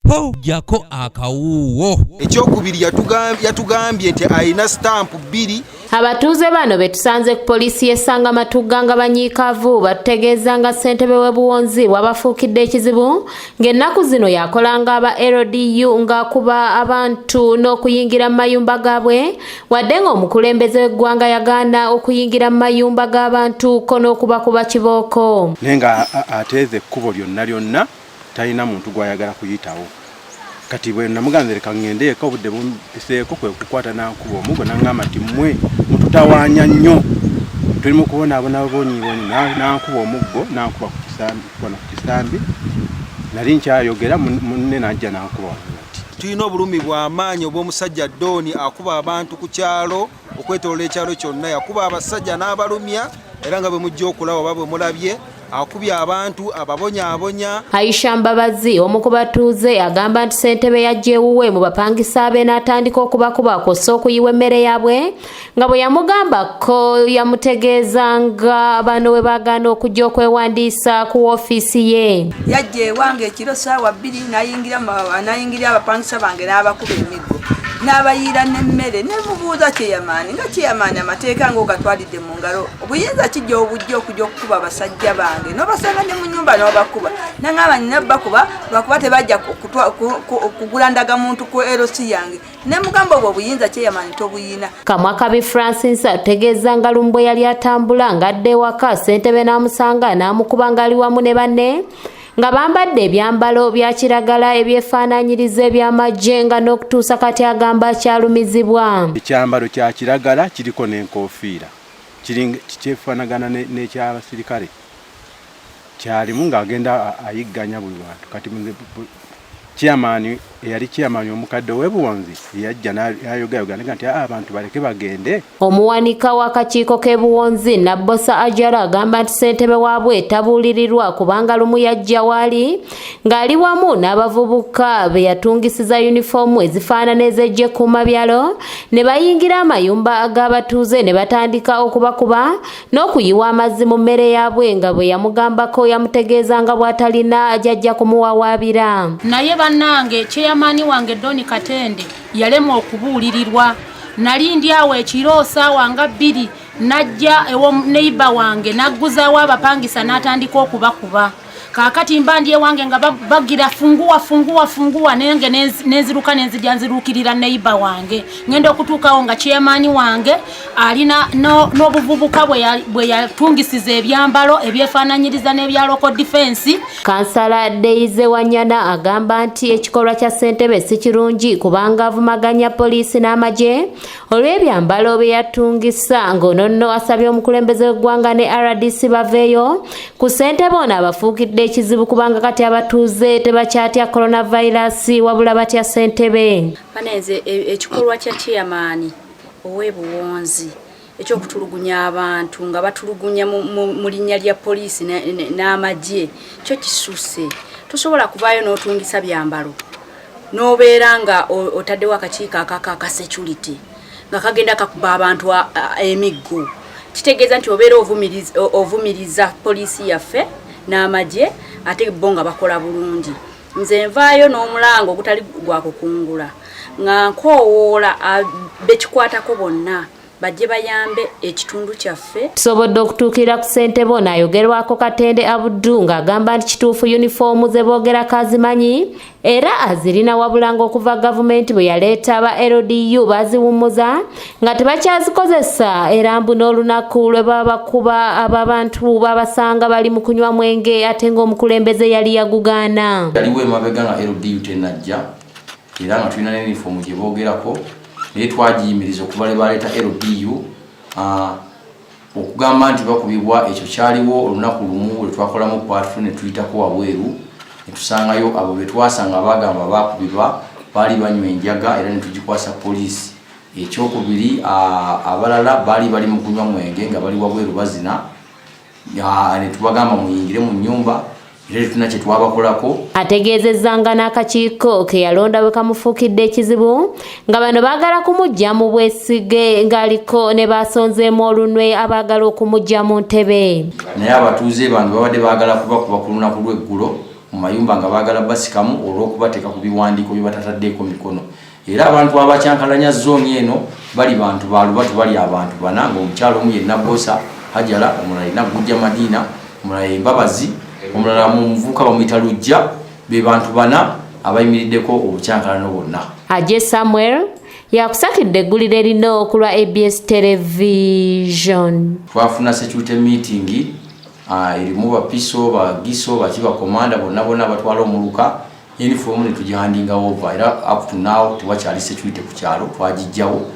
po jako akawuwo. Ekyokubiri yatugambye nti ayina stamp 2. Abatuuze bano betusanze ku poliisi yesanga Matugga nga banyiikavu batutegeeza nga ssentebe w'ebuwonzi wabafuukidde ekizibu ng'ennaku zino yakolanga aba LDU ng'akuba abantu n'okuyingira mu mayumba gaabwe wadde ng'omukulembeze w'eggwanga yagaana okuyingira mu mayumba g'abantu ko n'okubakuba kibooko. Naye nga ateeze ekkubo lyonna talina muntu gw'ayagala kuyitawo. Kati bwe namuganze leka ngende eka obudde bumpiseeko kwe kukwata n'ankuba omuggo n'aŋŋamba nti mmwe mututawaanya nnyo tuli mu kubonaabona bonyiibonyi n'ankuba omuggo n'ankuba ku kisambi nali nkyayogera munne n'ajja n'ankuba ati tulina obulumi bw'amaanyi obw'omusajja Doni akuba abantu ku kyalo okwetoloola ekyalo kyonna yakuba abasajja n'abalumya era nga bwe mujja okulaba oba bwe mulabye akubye abantu ababonyaabonya. Aisha Mbabazi omu ku batuuze agamba nti ssentebe yajja ewuwe mu bapangisa be n'atandika okubakuba kw'ossa okuyiwa emmere yaabwe nga bwe yamugambako yamutegeeza nga bano we baagaana okujja okwewandiisa ku woofiisi ye. Yajja ewange ekiro ssaawa 2 n'ayingira abapangisa bange n'abakuba emiggo n'abayiira n'emmere nemubuuza kyeyamaani nga kyeyamaani amateeka ng'ogatwalidde mu ngalo obuyinza kijja obujja okujja okukuba abasajja bange n'obasanga ne mu nnyumba n'obakuba naŋŋamba nina bakuba lwakuba tebajja kugulandaga muntu ku LC yange ne mugamba obwo obuyinza kyeyamaani tobuyina. Kamwakabi Francis ategeeza nga lumu bwe yali atambula ng'adda ewaka ssentebe n'amusanga n'amukuba ng'ali wamu ne banne nga bambadde ebyambalo bya kiragala ebyefaanaanyiriza eby'amagye nga n'okutuusa kati agamba kyalumizibwa. Ekyambalo kya kiragala kiriko n'enkofiira kyefaanagana n'ekyabasirikale kyalimu ng'agenda ayigganya buli bantu. Kati chairman eyali chairman omukadde w'ebuwonzi yajja n'ayogayogana nti abantu baleke bagende. Omuwanika w'akakiiko k'ebuwonzi Nabbosa Ajala agamba nti ssentebe waabwe tabuulirirwa kubanga lumu yajja wali ng'ali wamu n'abavubuka be yatungisiza yunifoomu ezifaanana ez'ejje kuuma byalo ne bayingira amayumba ag'abatuuze ne batandika okubakuba n'okuyiwa amazzi mu mmere yaabwe nga bwe yamugambako yamutegeeza nga bw'atalina ajajja kumuwawaabira. Naye bannange chairman wange Doni Katende yalemwa okubuulirirwa. Nali ndi awo ekiro ssaawa nga 2 najja ewo neighbor wange nagguzaawo abapangisa n'atandika okubakuba. Kakati mbandi ewange nga bagira funguwa nenge neziruka nenzijja nzirukirira neighbor wange ngenda okutuukawo nga chairman wange alina n'obuvubuka bwe yatungisiza ebyambalo ebyefaananyiriza n'ebya local defense. Kansala Deize Wanyana agamba nti ekikolwa kya ssentebe si kirungi kubanga avumaganya poliisi n'amagye olw'ebyambalo bye yatungisa ng'ononno asabye omukulembeze w'eggwanga ne RDC baveeyo ku ssentebe ono abafuukidde ekizibu kubanga kati abatuuze tebakyatya coronavirus wabula batya ssentebe. Paneze ekikolwa kya chairman ow'ebuwonzi ekyokutulugunya abantu nga batulugunya mu linnya lya poliisi n'amagye kyo kisusse. Tosobola kuvaayo n'otungisa byambalo n'obeera nga otaddewo akakiiko aka security nga kagenda kakuba abantu emiggo. Kitegeeza nti obeera ovumiriza poliisi yaffe n'amagye ate bo nga bakola bulungi. Nze nvaayo n'omulango ogutali gwa kukungula nga nkoowoola bekikwatako bonna bajje bayambe ekitundu kyaffe. Tusobodde okutuukira ku ssentebe ono ayogerwako Katende Abuddu ng'agamba nti kituufu yunifoomu ze boogerako azimanyi era azirina wabula ng'okuva gavumenti bwe yaleeta aba LDU baziwummuza nga tebakyazikozesa era mbu n'olunaku lwe baba bakuba abantu babasanga bali mu kunywa mwenge ate ng'omukulembeze yali yagugaana. Yaliwo emabega nga LDU tenajja era nga tulina n'yunifoomu gye boogerako naye twagiyimiriza okuba baleeta LDU okugamba nti bakubibwa ekyo kyaliwo olunaku lumu lwe twakolamu patrol ne tuyitako wabweru ne tusangayo abo be twasanga bagamba bakubibwa baali banywa enjaga era ne tugikwasa poliisi. Ekyokubiri abalala baali bali mu kunywa mwenge nga bali wabweru bazina ne tubagamba muyingire mu nnyumba era tuna kye twabakolako. Ategeezezza n'akakiiko ke yalonda bwe kamufuukidde ekizibu nga bano baagala kumujja mu bwesige ng'aliko ne basonzeemu olunwe abaagala okumujja mu ntebe. Naye abatuuze bange babadde baagala kubakuba ku lunaku lw'eggulo mu mayumba nga baagala basikamu olw'okubateeka ku biwandiiko bye batataddeeko mikono. Era abantu abakyankalanya zooni eno bali bantu balubatu, bali abantu bana, ng'omukyalo omu ye Nabbosa Hajara, omulala ye Naggujja Madina, omulala ye Mbabazi, omulala mu muvubuka bamuyita Lujja, be bantu bana abayimiriddeko obukyankalano bonna. Ajje Samuel yakusakidde eggulire lino ku lwa ABS Television. Twafuna security meeting erimu bapiso bagiso bakiba komanda bonna batwala omuluka uniform ne tugihandinga over, era up to now tewakyali security ku kyalo twagijjawo.